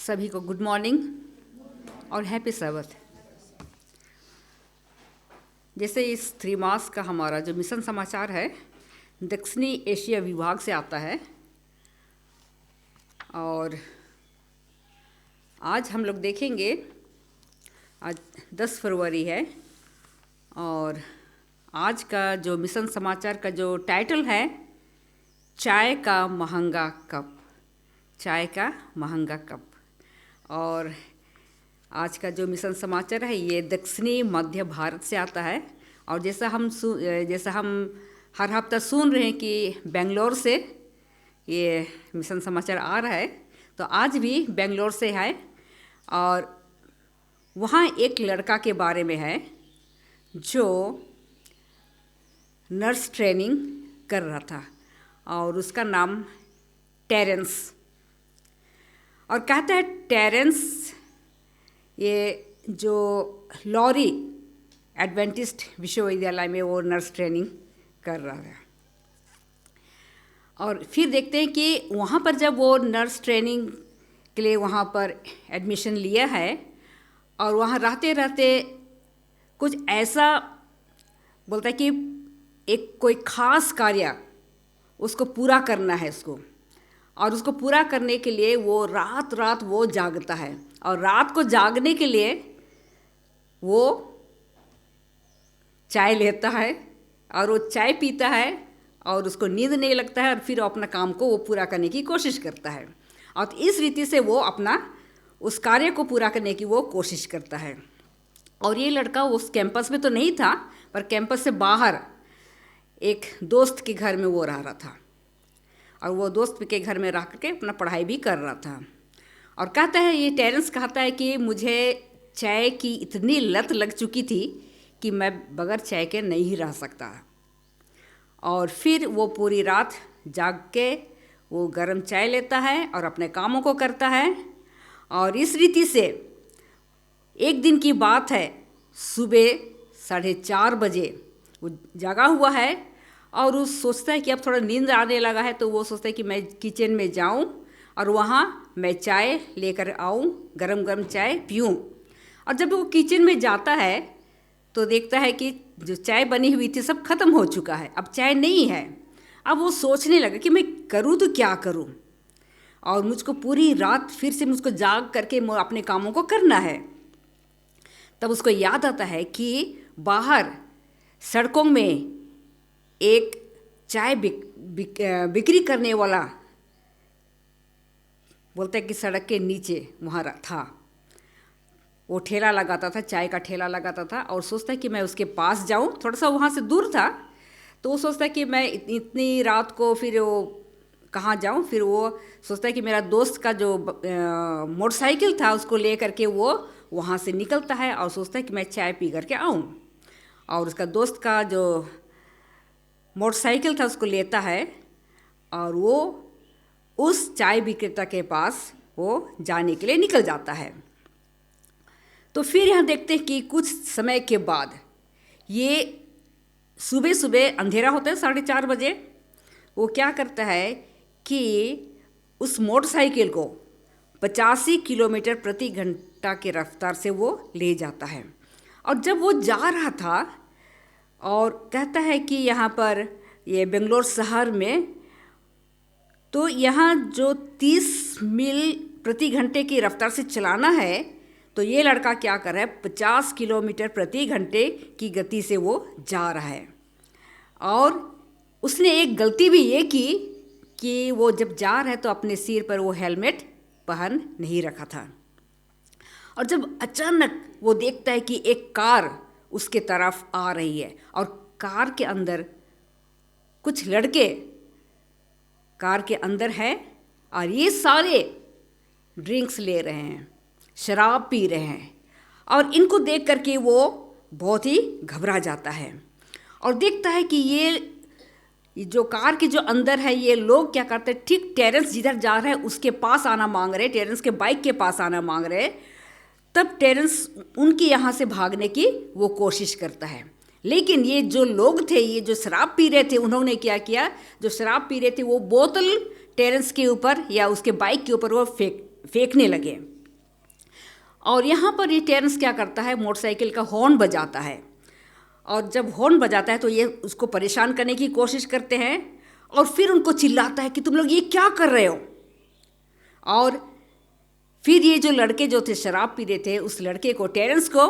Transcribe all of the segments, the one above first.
सभी को good morning और हैप्पी सबथ। जैसे इस त्रिमास का हमारा जो मिशन समाचार है दक्षिणी एशिया विभाग से आता है और आज हम लोग देखेंगे। आज 10 फरवरी है और आज का जो मिशन समाचार का जो टाइटल है चाय का महंगा कप। चाय का महंगा कप। और आज का जो मिशन समाचार है ये दक्षिणी मध्य भारत से आता है और जैसा हम हर हफ्ता सुन रहे हैं कि बेंगलोर से ये मिशन समाचार आ रहा है, तो आज भी बेंगलोर से है और वहाँ एक लड़का के बारे में है जो नर्स ट्रेनिंग कर रहा था और उसका नाम टेरेंस। और कहता है टेरेंस ये जो लॉरी एडवेंटिस्ट विश्वविद्यालय में वो नर्स ट्रेनिंग कर रहा है। और फिर देखते हैं कि वहाँ पर जब वो नर्स ट्रेनिंग के लिए वहाँ पर एडमिशन लिया है और वहाँ रहते रहते कुछ ऐसा बोलता है कि एक कोई ख़ास कार्य उसको पूरा करना है उसको, और उसको पूरा करने के लिए वो रात रात वो जागता है और रात को जागने के लिए वो चाय लेता है और वो चाय पीता है और उसको नींद नहीं लगता है और फिर अपना काम को वो पूरा करने की कोशिश करता है। और इस रीति से वो अपना उस कार्य को पूरा करने की वो कोशिश करता है। और ये लड़का उस कैंपस में तो नहीं था पर कैंपस से बाहर एक दोस्त के घर में वो रह रहा था और वो दोस्त के घर में रह करके अपना पढ़ाई भी कर रहा था। और कहता है ये टेरेंस कहता है कि मुझे चाय की इतनी लत लग चुकी थी कि मैं बगैर चाय के नहीं रह सकता। और फिर वो पूरी रात जाग के वो गर्म चाय लेता है और अपने कामों को करता है। और इस रीति से एक दिन की बात है, सुबह 4:30 बजे वो जागा हुआ है और वो सोचता है कि अब थोड़ा नींद आने लगा है, तो वो सोचता है कि मैं किचन में जाऊं और वहाँ मैं चाय लेकर आऊं, गरम गरम चाय पीऊं। और जब वो किचन में जाता है तो देखता है कि जो चाय बनी हुई थी सब खत्म हो चुका है, अब चाय नहीं है। अब वो सोचने लगा कि मैं करूँ तो क्या करूँ, और मुझको पूरी रात फिर से मुझको जाग करके अपने कामों को करना है। तब उसको याद आता है कि बाहर सड़कों में एक चाय बिक्री करने वाला बोलता है कि सड़क के नीचे वहाँ था, वो ठेला लगाता था, चाय का ठेला लगाता था। और सोचता है कि मैं उसके पास जाऊँ, थोड़ा सा वहाँ से दूर था, तो वो सोचता है कि मैं इतनी रात को फिर वो कहाँ जाऊँ। फिर वो सोचता है कि मेरा दोस्त का जो मोटरसाइकिल था उसको ले करके वो वहाँ से निकलता है और सोचता है कि मैं चाय पी करके आऊँ। और उसका दोस्त का जो मोटरसाइकिल था उसको लेता है और वो उस चाय विक्रेता के पास वो जाने के लिए निकल जाता है। तो फिर यहाँ देखते हैं कि कुछ समय के बाद ये सुबह सुबह अंधेरा होता है 4:30 बजे, वो क्या करता है कि उस मोटरसाइकिल को 85 किलोमीटर प्रति घंटा की रफ्तार से वो ले जाता है। और जब वो जा रहा था और कहता है कि यहाँ पर ये बेंगलोर शहर में तो यहाँ जो 30 मील प्रति घंटे की रफ्तार से चलाना है, तो ये लड़का क्या कर रहा है 50 किलोमीटर प्रति घंटे की गति से वो जा रहा है। और उसने एक गलती भी ये की कि वो जब जा रहा है तो अपने सिर पर वो हेलमेट पहन नहीं रखा था। और जब अचानक वो देखता है कि एक कार उसके तरफ आ रही है और कार के अंदर कुछ लड़के कार के अंदर है और ये सारे ड्रिंक्स ले रहे हैं, शराब पी रहे हैं। और इनको देख करके वो बहुत ही घबरा जाता है और देखता है कि ये जो कार के जो अंदर है ये लोग क्या करते हैं, ठीक टेरेंस जिधर जा रहा है उसके पास आना मांग रहे, टेरेंस के बाइक के पास आना मांग रहे। तब टेरेंस उनकी यहाँ से भागने की वो कोशिश करता है। लेकिन ये जो लोग थे, ये जो शराब पी रहे थे, उन्होंने क्या किया, जो शराब पी रहे थे वो बोतल टेरेंस के ऊपर या उसके बाइक के ऊपर वो फेंकने लगे। और यहाँ पर ये टेरेंस क्या करता है, मोटरसाइकिल का हॉर्न बजाता है। और जब हॉर्न बजाता है तो ये उसको परेशान करने की कोशिश करते हैं और फिर उनको चिल्लाता है कि तुम लोग ये क्या कर रहे हो। और फिर ये जो लड़के जो थे शराब पी रहे थे, उस लड़के को, टेरेंस को,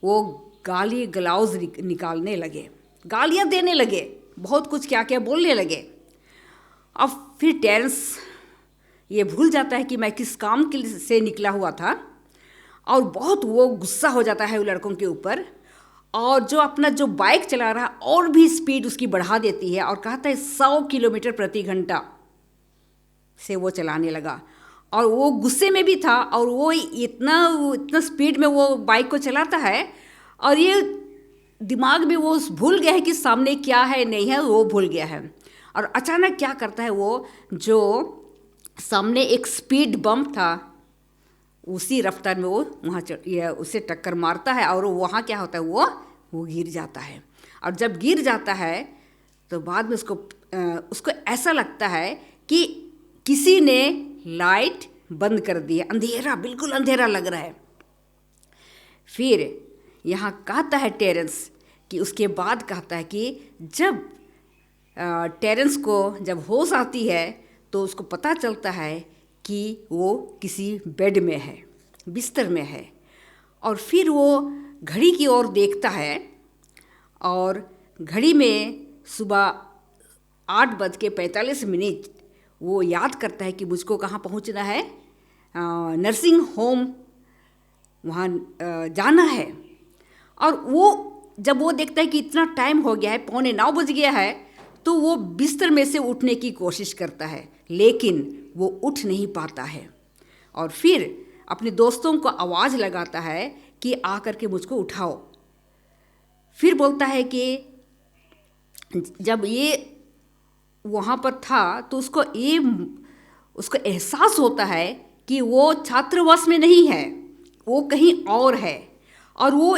वो गाली गलौज निकालने लगे, गालियाँ देने लगे, बहुत कुछ क्या क्या बोलने लगे। अब फिर टेरेंस ये भूल जाता है कि मैं किस काम के से निकला हुआ था और बहुत वो गुस्सा हो जाता है वो लड़कों के ऊपर। और जो अपना जो बाइक चला रहा और भी स्पीड उसकी बढ़ा देती है और कहता है 100 किलोमीटर प्रति घंटा से वो चलाने लगा। और वो गुस्से में भी था और वो इतना स्पीड में वो बाइक को चलाता है और ये दिमाग में वो भूल गया है कि सामने क्या है नहीं है, वो भूल गया है। और अचानक क्या करता है, वो जो सामने एक स्पीड बम्प था उसी रफ्तार में वो वहाँ उसे टक्कर मारता है और वहाँ क्या होता है, वो गिर जाता है। और जब गिर जाता है तो बाद में उसको ऐसा लगता है कि किसी ने लाइट बंद कर दी है, अंधेरा, बिल्कुल अंधेरा लग रहा है। फिर यहाँ कहता है टेरेंस कि उसके बाद कहता है कि जब टेरेंस को जब होश आती है तो उसको पता चलता है कि वो किसी बेड में है, बिस्तर में है। और फिर वो घड़ी की ओर देखता है और घड़ी में सुबह 8:45 वो याद करता है कि मुझको कहाँ पहुँचना है, नर्सिंग होम, वहाँ जाना है। और वो जब वो देखता है कि इतना टाइम हो गया है, 8:45 बज गया है, तो वो बिस्तर में से उठने की कोशिश करता है लेकिन वो उठ नहीं पाता है। और फिर अपने दोस्तों को आवाज़ लगाता है कि आकर के मुझको उठाओ। फिर बोलता है कि जब ये वहाँ पर था तो उसको एहसास होता है कि वो छात्रावास में नहीं है, वो कहीं और है। और वो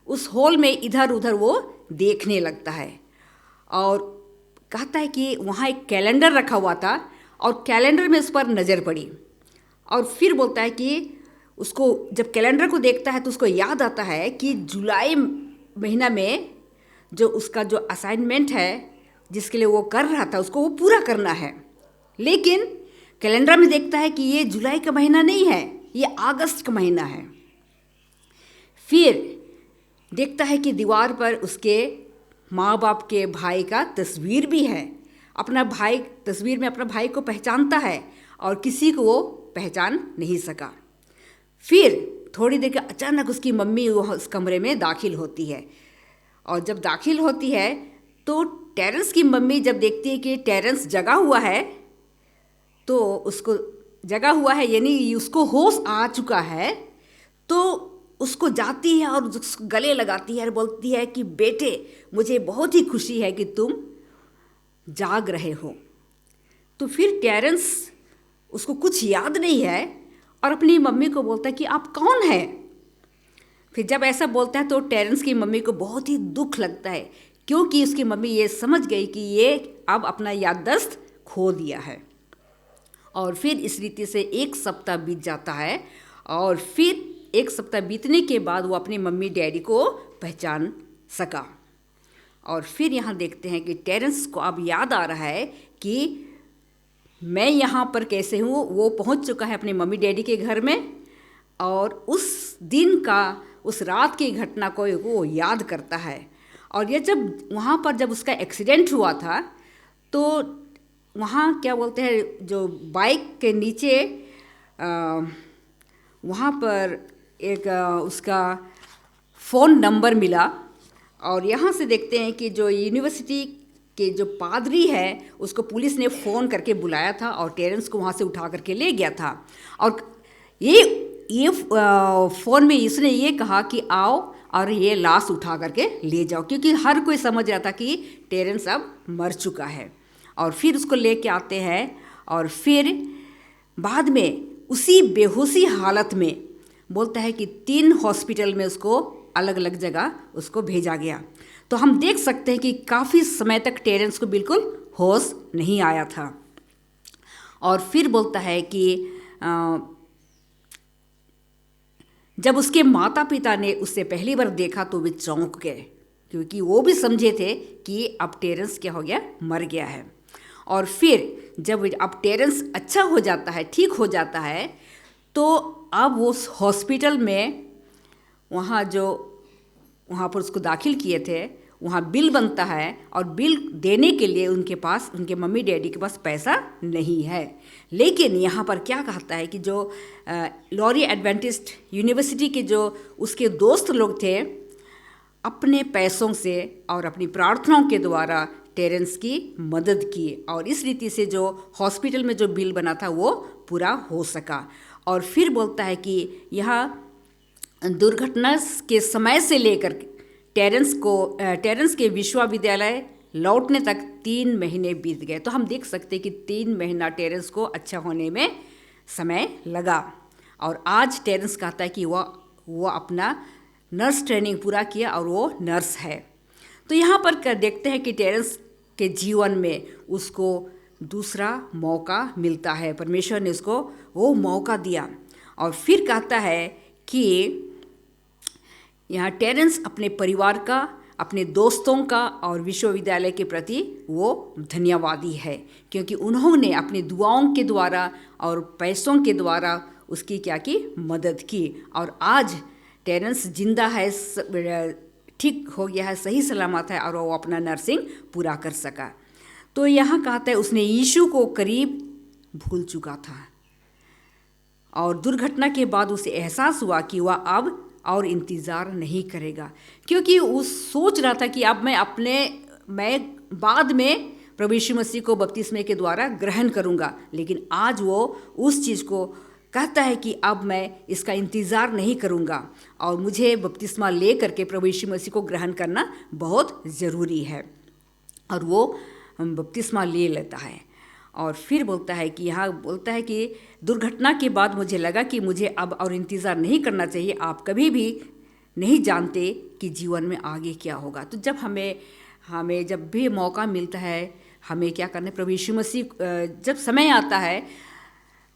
उस हॉल में इधर उधर वो देखने लगता है और कहता है कि वहाँ एक कैलेंडर रखा हुआ था और कैलेंडर में उस पर नज़र पड़ी। और फिर बोलता है कि उसको जब कैलेंडर को देखता है तो उसको याद आता है कि जुलाई महीना में जो उसका जो असाइनमेंट है जिसके लिए वो कर रहा था उसको वो पूरा करना है। लेकिन कैलेंडर में देखता है कि ये जुलाई का महीना नहीं है, ये अगस्त का महीना है। फिर देखता है कि दीवार पर उसके माँ बाप के भाई का तस्वीर भी है। तस्वीर में अपना भाई को पहचानता है और किसी को वो पहचान नहीं सका। फिर थोड़ी देर के अचानक उसकी मम्मी उस कमरे में दाखिल होती है और जब दाखिल होती है तो टेरेंस की मम्मी जब देखती है कि टेरेंस जगा हुआ है तो उसको जगा हुआ है यानी उसको होश आ चुका है, तो उसको जाती है और उसको गले लगाती है और बोलती है कि बेटे मुझे बहुत ही खुशी है कि तुम जाग रहे हो। तो फिर टेरेंस उसको कुछ याद नहीं है और अपनी मम्मी को बोलता है कि आप कौन हैं। फिर जब ऐसा बोलता है तो टेरेंस की मम्मी को बहुत ही दुख लगता है क्योंकि उसकी मम्मी ये समझ गई कि ये अब अपना याददाश्त खो दिया है। और फिर इस रीति से 1 सप्ताह बीत जाता है और फिर 1 सप्ताह बीतने के बाद वो अपनी मम्मी डैडी को पहचान सका। और फिर यहाँ देखते हैं कि टेरेंस को अब याद आ रहा है कि मैं यहाँ पर कैसे हूँ। वो पहुँच चुका है अपने मम्मी डैडी के घर में और उस दिन का, उस रात की घटना को वो याद करता है। और ये जब उसका एक्सीडेंट हुआ था तो वहाँ क्या बोलते हैं, जो बाइक के नीचे वहाँ पर एक उसका फ़ोन नंबर मिला। और यहाँ से देखते हैं कि जो यूनिवर्सिटी के जो पादरी है उसको पुलिस ने फ़ोन करके बुलाया था और टेरेंस को वहाँ से उठा करके ले गया था। और ये फ़ोन में इसने ये कहा कि आओ और ये लाश उठा करके ले जाओ, क्योंकि हर कोई समझ रहा था कि टेरेंस अब मर चुका है। और फिर उसको लेके आते हैं और फिर बाद में उसी बेहोशी हालत में बोलता है कि 3 हॉस्पिटल में उसको अलग अलग जगह उसको भेजा गया। तो हम देख सकते हैं कि काफ़ी समय तक टेरेंस को बिल्कुल होश नहीं आया था। और फिर बोलता है कि जब उसके माता पिता ने उससे पहली बार देखा तो वे चौंक गए, क्योंकि वो भी समझे थे कि अब टेरेंस क्या हो गया, मर गया है। और फिर जब अब टेरेंस अच्छा हो जाता है, ठीक हो जाता है, तो अब वो हॉस्पिटल में वहाँ पर उसको दाखिल किए थे, वहाँ बिल बनता है और बिल देने के लिए उनके मम्मी डैडी के पास पैसा नहीं है। लेकिन यहाँ पर क्या कहता है कि जो लॉरी एडवेंटिस्ट यूनिवर्सिटी के जो उसके दोस्त लोग थे, अपने पैसों से और अपनी प्रार्थनाओं के द्वारा टेरेंस की मदद की, और इस रीति से जो हॉस्पिटल में जो बिल बना था वो पूरा हो सका। और फिर बोलता है कि यह दुर्घटना के समय से लेकर टेरेंस के विश्वविद्यालय लौटने तक 3 महीने बीत गए। तो हम देख सकते हैं कि 3 महीना टेरेंस को अच्छा होने में समय लगा। और आज टेरेंस कहता है कि वो अपना नर्स ट्रेनिंग पूरा किया और वो नर्स है। तो यहाँ पर देखते हैं कि टेरेंस के जीवन में उसको दूसरा मौका मिलता है, परमेश्वर ने उसको वो मौका दिया। और फिर कहता है कि यहाँ टेरेंस अपने परिवार का, अपने दोस्तों का और विश्वविद्यालय के प्रति वो धन्यवादी है, क्योंकि उन्होंने अपनी दुआओं के द्वारा और पैसों के द्वारा उसकी क्या की, मदद की। और आज टेरेंस जिंदा है, ठीक हो गया है, सही सलामत है, और वो अपना नर्सिंग पूरा कर सका। तो यहाँ कहता है उसने यीशु को करीब भूल चुका था, और दुर्घटना के बाद उसे एहसास हुआ कि वह अब और इंतज़ार नहीं करेगा, क्योंकि वो सोच रहा था कि अब मैं बाद में प्रभु यीशु मसीह को बपतिस्मे के द्वारा ग्रहण करूंगा। लेकिन आज वो उस चीज़ को कहता है कि अब मैं इसका इंतज़ार नहीं करूंगा, और मुझे बपतिस्मा ले करके प्रभु यीशु मसीह को ग्रहण करना बहुत ज़रूरी है। और वो बपतिस्मा ले लेता है। और फिर बोलता है कि यहाँ बोलता है कि दुर्घटना के बाद मुझे लगा कि मुझे अब और इंतज़ार नहीं करना चाहिए। आप कभी भी नहीं जानते कि जीवन में आगे क्या होगा। तो जब हमें जब भी मौका मिलता है, हमें क्या करना है, प्रभु यीशु मसीह जब समय आता है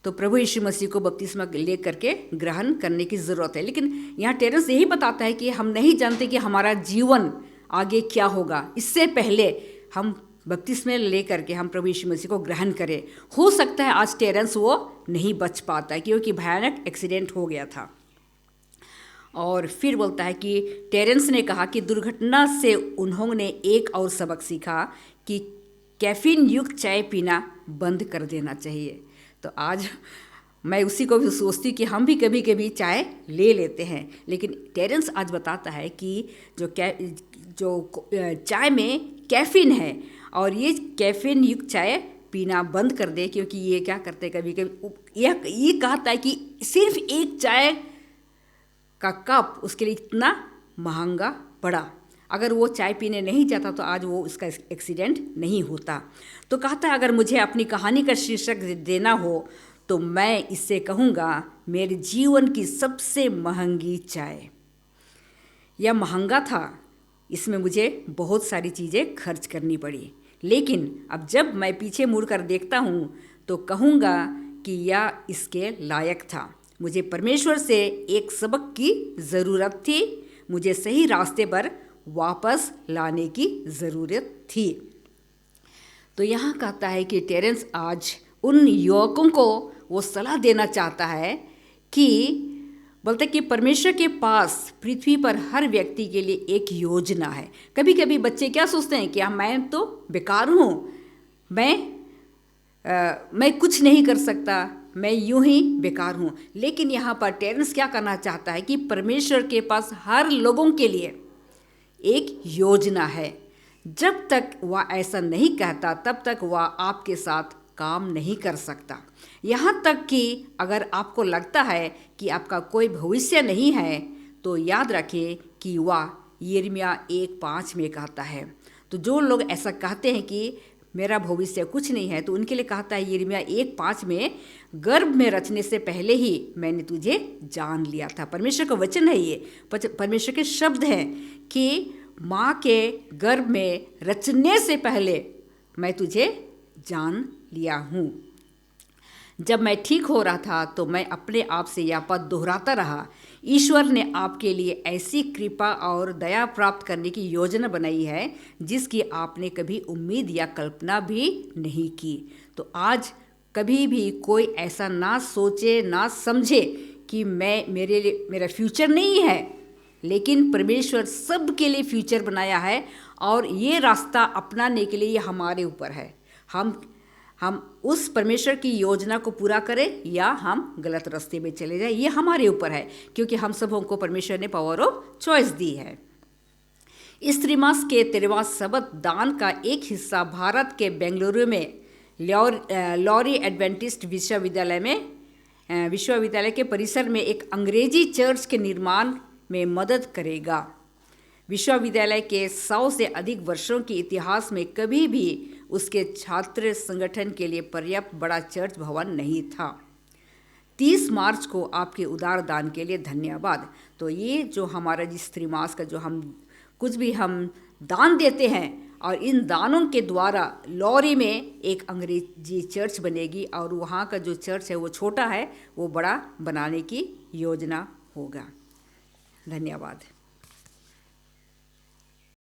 तो प्रभु यीशु मसीह को बपतिस्मा ले करके ग्रहण करने की ज़रूरत है। लेकिन यहाँ टेरेंस यही बताता है कि हम नहीं जानते कि हमारा जीवन आगे क्या होगा। इससे पहले हम बपतिस्मे ले करके हम प्रभु यीशु मसीह को ग्रहण करें। हो सकता है आज टेरेंस वो नहीं बच पाता, क्योंकि भयानक एक्सीडेंट हो गया था। और फिर बोलता है कि टेरेंस ने कहा कि दुर्घटना से उन्होंने एक और सबक सीखा कि कैफीन युक्त चाय पीना बंद कर देना चाहिए। तो आज मैं उसी को भी सोचती कि हम भी कभी कभी चाय ले लेते हैं, लेकिन टेरेंस आज बताता है कि जो चाय में कैफीन है, और ये कैफीन युक्त चाय पीना बंद कर दे, क्योंकि ये क्या करते हैं कभी कभी ये कहता है कि सिर्फ एक चाय का कप उसके लिए इतना महंगा पड़ा। अगर वो चाय पीने नहीं जाता तो आज वो उसका एक्सीडेंट नहीं होता। तो कहता है अगर मुझे अपनी कहानी का शीर्षक देना हो तो मैं इससे कहूँगा मेरे जीवन की सबसे महंगी चाय। यह महंगा था, इसमें मुझे बहुत सारी चीज़ें खर्च करनी पड़ी, लेकिन अब जब मैं पीछे मुड़कर देखता हूँ तो कहूँगा कि यह इसके लायक था। मुझे परमेश्वर से एक सबक की ज़रूरत थी, मुझे सही रास्ते पर वापस लाने की ज़रूरत थी। तो यहाँ कहता है कि टेरेंस आज उन युवकों को वो सलाह देना चाहता है कि बोलते कि परमेश्वर के पास पृथ्वी पर हर व्यक्ति के लिए एक योजना है। कभी कभी बच्चे क्या सोचते हैं कि मैं तो बेकार हूँ, मैं कुछ नहीं कर सकता, मैं यूं ही बेकार हूँ। लेकिन यहाँ पर टेरेंस क्या करना चाहता है कि परमेश्वर के पास हर लोगों के लिए एक योजना है। जब तक वह ऐसा नहीं कहता तब तक वह आपके साथ काम नहीं कर सकता। यहाँ तक कि अगर आपको लगता है कि आपका कोई भविष्य नहीं है तो याद रखें कि वह यिर्मयाह 1:5 में कहता है। तो जो लोग ऐसा कहते हैं कि मेरा भविष्य कुछ नहीं है, तो उनके लिए कहता है यिर्मयाह 1:5 में, गर्भ में रचने से पहले ही मैंने तुझे जान लिया था। परमेश्वर का वचन है, ये परमेश्वर के शब्द हैं कि माँ के गर्भ में रचने से पहले मैं तुझे जान लिया हूँ। जब मैं ठीक हो रहा था तो मैं अपने आप से यह पद दोहराता रहा, ईश्वर ने आपके लिए ऐसी कृपा और दया प्राप्त करने की योजना बनाई है जिसकी आपने कभी उम्मीद या कल्पना भी नहीं की। तो आज कभी भी कोई ऐसा ना सोचे ना समझे कि मेरा फ्यूचर नहीं है, लेकिन परमेश्वर सब के लिए फ्यूचर बनाया है और ये रास्ता अपनाने के लिए ये हमारे ऊपर है। हम उस परमेश्वर की योजना को पूरा करें या हम गलत रास्ते में चले जाएं, ये हमारे ऊपर है, क्योंकि हम सबों को परमेश्वर ने पावर ऑफ चॉइस दी है। इस त्रिमास के 13वां सबत दान का एक हिस्सा भारत के बेंगलुरु में लॉरी एडवेंटिस्ट विश्वविद्यालय के परिसर में एक अंग्रेजी चर्च के निर्माण में मदद करेगा। विश्वविद्यालय के 100 से अधिक वर्षों के इतिहास में कभी भी उसके छात्र संगठन के लिए पर्याप्त बड़ा चर्च भवन नहीं था। 30 मार्च को आपके उदार दान के लिए धन्यवाद। तो ये जो हमारा जिस त्रिमास का जो हम कुछ भी हम दान देते हैं और इन दानों के द्वारा लॉरी में एक अंग्रेजी चर्च बनेगी और वहाँ का जो चर्च है वो छोटा है, वो बड़ा बनाने की योजना होगा। धन्यवाद।